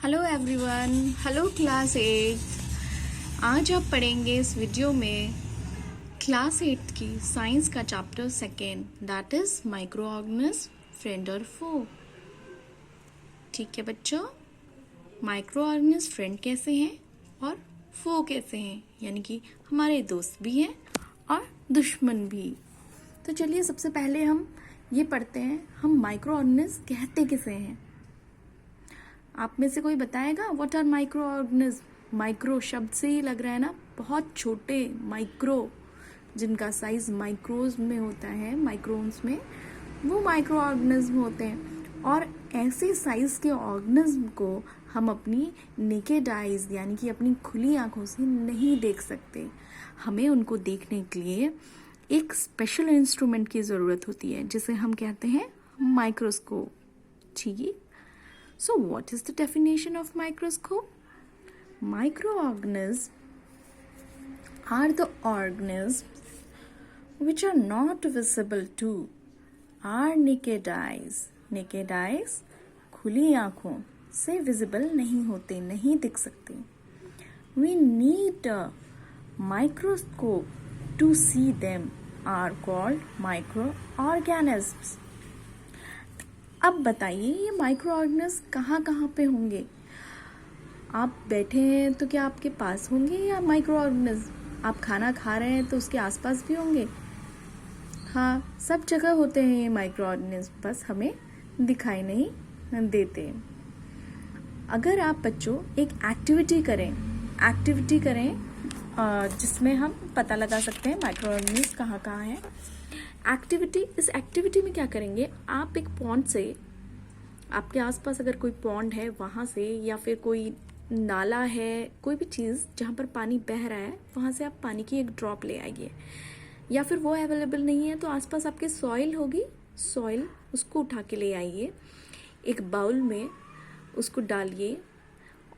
Hello everyone, hello class 8। आज आप पढ़ेंगे इस वीडियो में क्लास 8 की साइंस का chapter second, that is micro organism friend और फो। ठीक है बच्चों, माइक्रो ऑर्गेनिज्म फ्रेंड कैसे हैं और फो कैसे हैं, यानी कि हमारे दोस्त भी हैं और दुश्मन भी। तो चलिए सबसे पहले हम ये पढ़ते हैं, हम माइक्रो ऑर्गेनिज्म कहते किसे हैं। आप में से कोई बताएगा what are micro organism. Micro शब्द से ही लग रहा है ना, बहुत छोटे माइक्रो, जिनका साइज माइक्रोज में होता है, माइक्रोन्स में, वो माइक्रो ऑर्गेनिज्म होते हैं। और ऐसे साइज के ऑर्गेनिज्म को हम अपनी नेकेड आइज यानी कि अपनी खुली आंखों से नहीं देख सकते। हमें उनको देखने के लिए एक स्पेशल इंस्ट्रूमेंट की ज़रूरत होती है, जिसे हम कहते हैं माइक्रोस्कोप। ठीक है। So what is the definition of microscope? Microorganisms are the organisms which are not visible to our naked eyes. Naked eyes खुली आंखों से visible नहीं होते, नहीं दिख सकते. We need a microscope to see them, are called microorganisms. अब बताइए ये माइक्रो ऑर्गेनिज्म कहाँ कहाँ पे होंगे। आप बैठे हैं तो क्या आपके पास होंगे या माइक्रो ऑर्गेनिज्म? आप खाना खा रहे हैं तो उसके आसपास भी होंगे। हाँ, सब जगह होते हैं ये माइक्रो ऑर्गेनिज्म, बस हमें दिखाई नहीं देते। अगर आप बच्चों एक एक्टिविटी करें जिसमें हम पता लगा सकते हैं माइक्रो ऑर्गेनिज्म कहाँ कहाँ हैं। इस एक्टिविटी में क्या करेंगे, आप एक पॉन्ड से, आपके आसपास अगर कोई पॉन्ड है वहाँ से, या फिर कोई नाला है, कोई भी चीज़ जहाँ पर पानी बह रहा है, वहाँ से आप पानी की एक ड्रॉप ले आइए। या फिर वो अवेलेबल नहीं है तो आसपास आपके सॉइल होगी, सॉइल उसको उठा के ले आइए, एक बाउल में उसको डालिए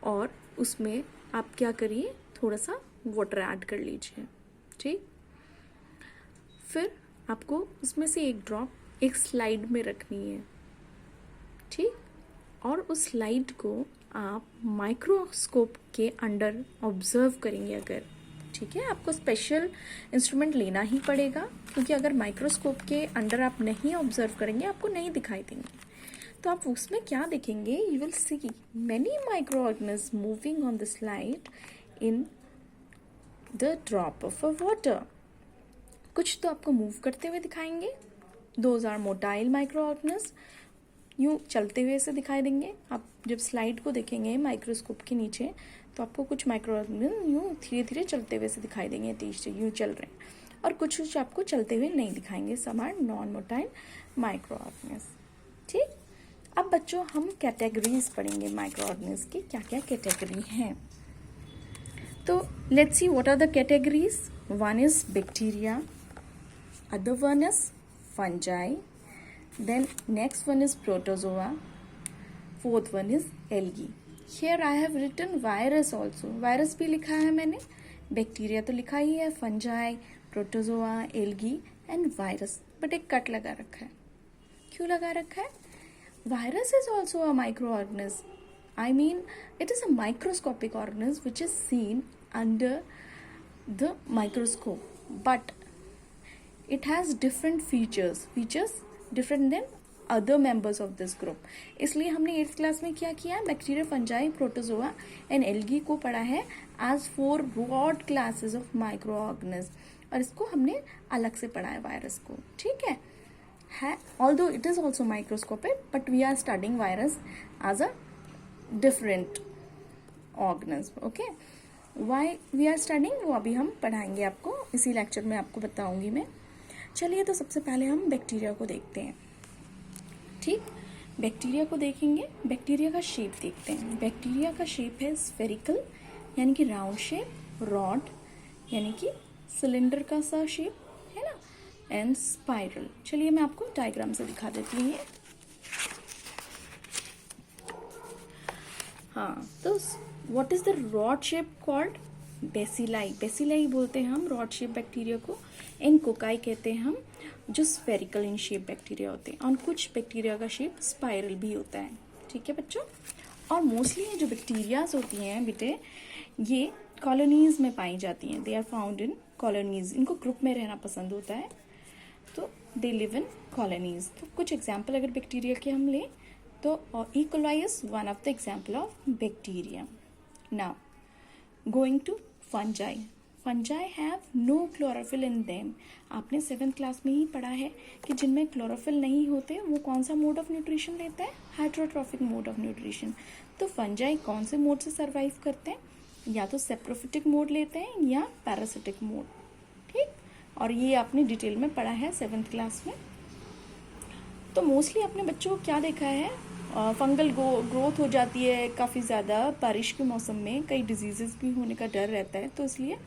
और उसमें आप क्या करिए, थोड़ा सा वाटर ऐड कर लीजिए। ठीक, फिर आपको उसमें से एक ड्रॉप एक स्लाइड में रखनी है। ठीक, और उस स्लाइड को आप माइक्रोस्कोप के अंडर ऑब्जर्व करेंगे अगर। ठीक है, आपको स्पेशल इंस्ट्रूमेंट लेना ही पड़ेगा, क्योंकि अगर माइक्रोस्कोप के अंडर आप नहीं ऑब्जर्व करेंगे आपको नहीं दिखाई देंगे। तो आप उसमें क्या देखेंगे, you will see many micro organism moving on the slide in the drop of a water. कुछ तो आपको मूव करते हुए दिखाएंगे, those are motile micro organism, यूँ चलते हुए से दिखाई देंगे। आप जब स्लाइड को देखेंगे माइक्रोस्कोप के नीचे तो आपको कुछ माइक्रो ऑर्गेनिज्म यूँ धीरे धीरे चलते हुए से दिखाई देंगे, तेज से यूँ चल रहे हैं, और कुछ आपको चलते हुए नहीं दिखाएंगे। Some are non motile micro organism. ठीक, अब बच्चों हम कैटेगरीज पढ़ेंगे माइक्रो ऑर्गेनिज्म की, क्या क्या कैटेगरी हैं। तो let's see what are the categories. One is bacteria, other one is fungi, then next one is protozoa, fourth one is algae. Here I have written virus also, virus भी लिखा है मैंने, bacteria तो लिखा ही है, fungi, protozoa, algae and virus, but एक cut लगा रखा है। क्यों लगा रखा है? Virus is also a micro organism, I mean it is a microscopic organism which is seen under the microscope, but it has different features different than other members of this group. इसलिए हमने 8th class में क्या किया, bacteria, fungi, protozoa and algae को पढ़ा है as 4 broad classes of microorganisms, और इसको हमने अलग से पढ़ा है वायरस को। ठीक है, although it is also microscopic but we are studying virus as a different organism. Okay, why we are studying वो अभी हम पढ़ाएंगे आपको, इसी लेक्चर में आपको बताऊंगी मैं। चलिए तो सबसे पहले हम बैक्टीरिया को देखते हैं। ठीक, बैक्टीरिया को देखेंगे, बैक्टीरिया का शेप देखते हैं। बैक्टीरिया का शेप है स्फेरिकल यानी कि राउंड शेप, रॉड यानी कि सिलेंडर का सा शेप है ना, एंड स्पाइरल। चलिए मैं आपको डायग्राम से दिखा देती हूँ। हाँ, तो what is the rod shape called? Bacilli, bacilli बोलते हैं हम रॉड शेप बैक्टीरिया को, एंड कोकाई कहते हैं हम जो स्फेरिकल इन शेप बैक्टीरिया होते हैं, और कुछ बैक्टीरिया का शेप स्पाइरल भी होता है। ठीक है बच्चों, और मोस्टली जो बैक्टीरियाज होती हैं बेटे, ये कॉलोनीज में पाई जाती हैं। They are found in colonies. इनको ग्रुप में रहना पसंद होता है, तो दे लिव इन कॉलोनीज। तो कुछ एग्जाम्पल अगर बैक्टीरिया के हम लें तो E coli is one of the example of bacteria. Now going to fungi. Fungi have no chlorophyll in them. आपने 7th क्लास में ही पढ़ा है कि जिनमें क्लोरोफिल नहीं होते वो कौन सा मोड ऑफ न्यूट्रिशन लेते हैं? Heterotrophic mode of nutrition. तो फंजाई कौन से मोड से सर्वाइव करते हैं? या तो सेप्रोफिटिक मोड लेते हैं या पैरासिटिक मोड। ठीक, और ये आपने डिटेल में पढ़ा है 7th क्लास में। तो मोस्टली अपने बच्चों को क्या देखा है, फंगल ग्रोथ हो जाती है काफ़ी ज़्यादा बारिश के मौसम में, कई डिजीजेस भी होने का डर रहता है, तो इसलिए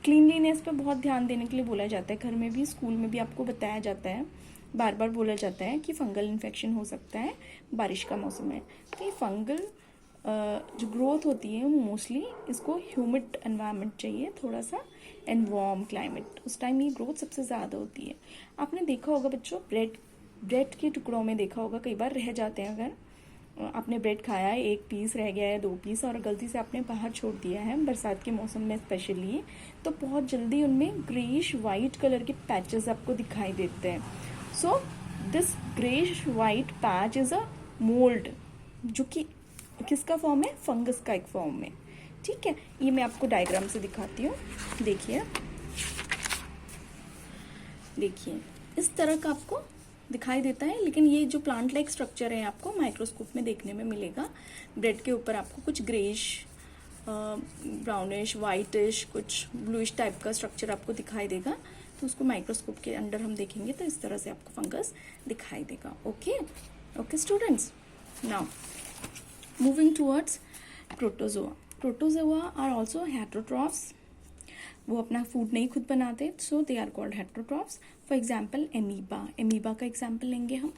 क्लीनलीनेस पे बहुत ध्यान देने के लिए बोला जाता है। घर में भी, स्कूल में भी आपको बताया जाता है, बार बार बोला जाता है कि फंगल इन्फेक्शन हो सकता है बारिश का मौसम है। तो ये फंगल जो ग्रोथ होती है मोस्टली इसको ह्यूमिड एनवायरनमेंट चाहिए, थोड़ा सा एंड वार्म क्लाइमेट, उस टाइम ये ग्रोथ सबसे ज़्यादा होती है। आपने देखा होगा बच्चों, ब्रेड के टुकड़ों में देखा होगा कई बार रह जाते हैं। अगर आपने ब्रेड खाया है, 1 पीस रह गया है, 2 पीस, और गलती से आपने बाहर छोड़ दिया है बरसात के मौसम में स्पेशली, तो बहुत जल्दी उनमें ग्रेइश वाइट कलर के पैचेस आपको दिखाई देते हैं। So this greyish white patch is a mould, जो कि किसका फॉर्म है? फंगस का एक फॉर्म है। ठीक है, ये मैं आपको डायग्राम से दिखाती हूँ। देखिए इस तरह का आपको दिखाई देता है, लेकिन ये जो प्लांट लाइक स्ट्रक्चर है आपको माइक्रोस्कोप में देखने में मिलेगा। ब्रेड के ऊपर आपको कुछ ग्रेइश, ब्राउनिश, वाइटिश, कुछ ब्लूइश टाइप का स्ट्रक्चर आपको दिखाई देगा। तो उसको माइक्रोस्कोप के अंदर हम देखेंगे तो इस तरह से आपको फंगस दिखाई देगा। Okay students, now moving towards protozoa. Protozoa are also heterotrophs. वो अपना फूड नहीं खुद बनाते, so they are called heterotrophs. For example amoeba. Amoeba का एग्जाम्पल लेंगे हम।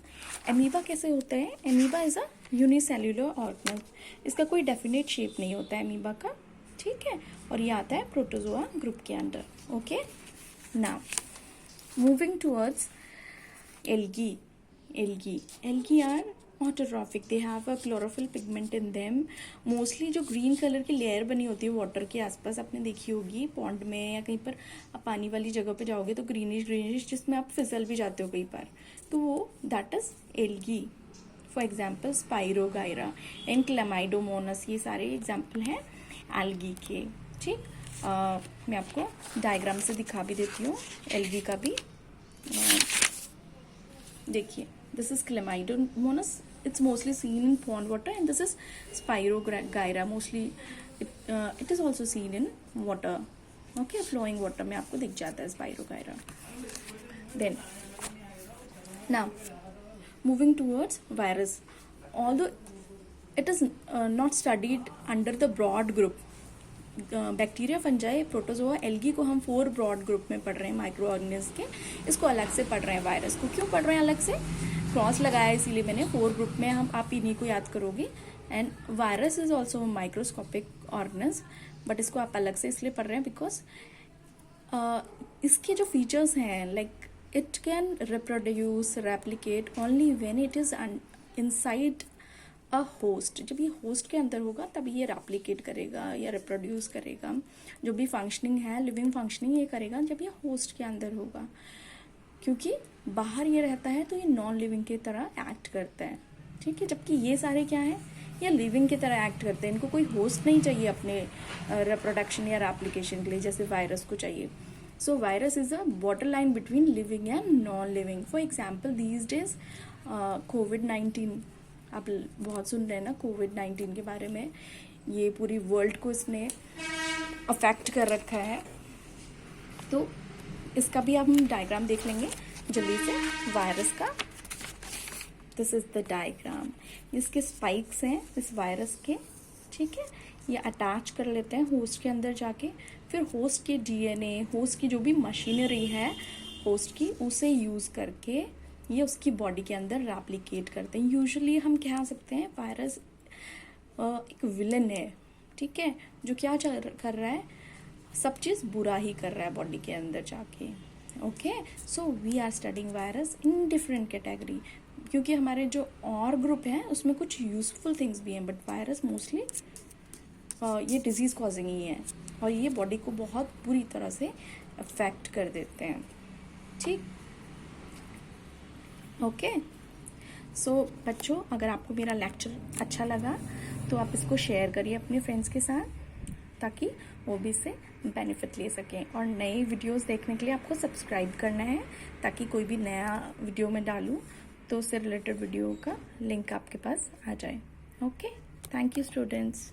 एमीबा कैसे होता है? Amoeba is a unicellular organism. इसका कोई डेफिनेट शेप नहीं होता है एमीबा का, ठीक है, और ये आता है प्रोटोजोआ ग्रुप के अंडर। Okay, now moving towards algae. Algae are autotrophic. They have a chlorophyll pigment in them. Mostly जो ग्रीन कलर की लेयर बनी होती है वाटर के आसपास, आपने देखी होगी पॉन्ड में या कहीं पर आप पानी वाली जगह पे जाओगे तो ग्रीनिश जिसमें आप फिसल भी जाते हो कई बार, तो वो that is algae. For example spirogyra and Chlamydomonas, ये सारे एग्जाम्पल हैं एल्गी के। ठीक, मैं आपको डायग्राम से दिखा भी देती हूँ एल्गी का भी। देखिए, this is Chlamydomonas. It's mostly seen in pond water, and this is Spirogyra. Mostly it is also seen in water. Okay, flowing water में आपको दिख जाता है Spirogyra. Then now moving towards virus. Although it is not studied under the broad group, bacteria, fungi, protozoa, algae को हम 4 broad group में पढ़ रहे हैं माइक्रो ऑर्गेनिज्म के। इसको अलग से पढ़ रहे हैं। वायरस को क्यों पढ़ रहे हैं अलग से? क्रॉस लगाया इसीलिए मैंने 4 ग्रुप में, हम आप इन्हीं को याद करोगे। And virus is also microscopic organism, but इसको आप अलग से इसलिए पढ़ रहे हैं बिकॉज इसके जो फीचर्स हैं, like it can reproduce, replicate only when it is inside a host. जब ये होस्ट के अंदर होगा तभी ये रेप्लिकेट करेगा या रिप्रोड्यूस करेगा। जो भी फंक्शनिंग है, लिविंग फंक्शनिंग, ये करेगा जब ये होस्ट के अंदर होगा। क्योंकि बाहर ये रहता है तो ये नॉन लिविंग की तरह एक्ट करता है। ठीक है, जबकि ये सारे क्या है, ये लिविंग की तरह एक्ट करते हैं। इनको कोई होस्ट नहीं चाहिए अपने रिप्रोडक्शन या रेप्लिकेशन के लिए, जैसे वायरस को चाहिए। So virus is a border line between living and non living. For example these days कोविड-19, आप बहुत सुन रहे हैं ना कोविड-19 के बारे में। ये पूरी वर्ल्ड को इसने अफेक्ट कर रखा है, तो इसका भी आप हम डायग्राम देख लेंगे जल्दी से वायरस का। This is the diagram. इसके स्पाइक्स हैं इस वायरस के, ठीक है, ये अटैच कर लेते हैं होस्ट के अंदर जाके, फिर होस्ट के डीएनए, होस्ट की जो भी मशीनरी है होस्ट की, उसे यूज करके ये उसकी बॉडी के अंदर रेप्लिकेट करते हैं। यूजुअली हम कह सकते हैं वायरस एक विलन है, ठीक है, जो क्या कर रहा है, सब चीज बुरा ही कर रहा है बॉडी के अंदर जाके। Okay, so we are studying virus in different category. क्योंकि हमारे जो और ग्रुप हैं उसमें कुछ यूजफुल थिंग्स भी हैं, बट वायरस मोस्टली ये डिजीज़ कॉजिंग ही है और ये बॉडी को बहुत बुरी तरह से अफेक्ट कर देते हैं। ठीक, ओके। सो बच्चों, अगर आपको मेरा लेक्चर अच्छा लगा तो आप इसको शेयर करिए अपने फ्रेंड्स के साथ, ताकि वो भी इससे बेनिफिट ले सकें। और नए वीडियोस देखने के लिए आपको सब्सक्राइब करना है, ताकि कोई भी नया वीडियो में डालूं तो उससे रिलेटेड वीडियो का लिंक आपके पास आ जाए। Okay, thank you students.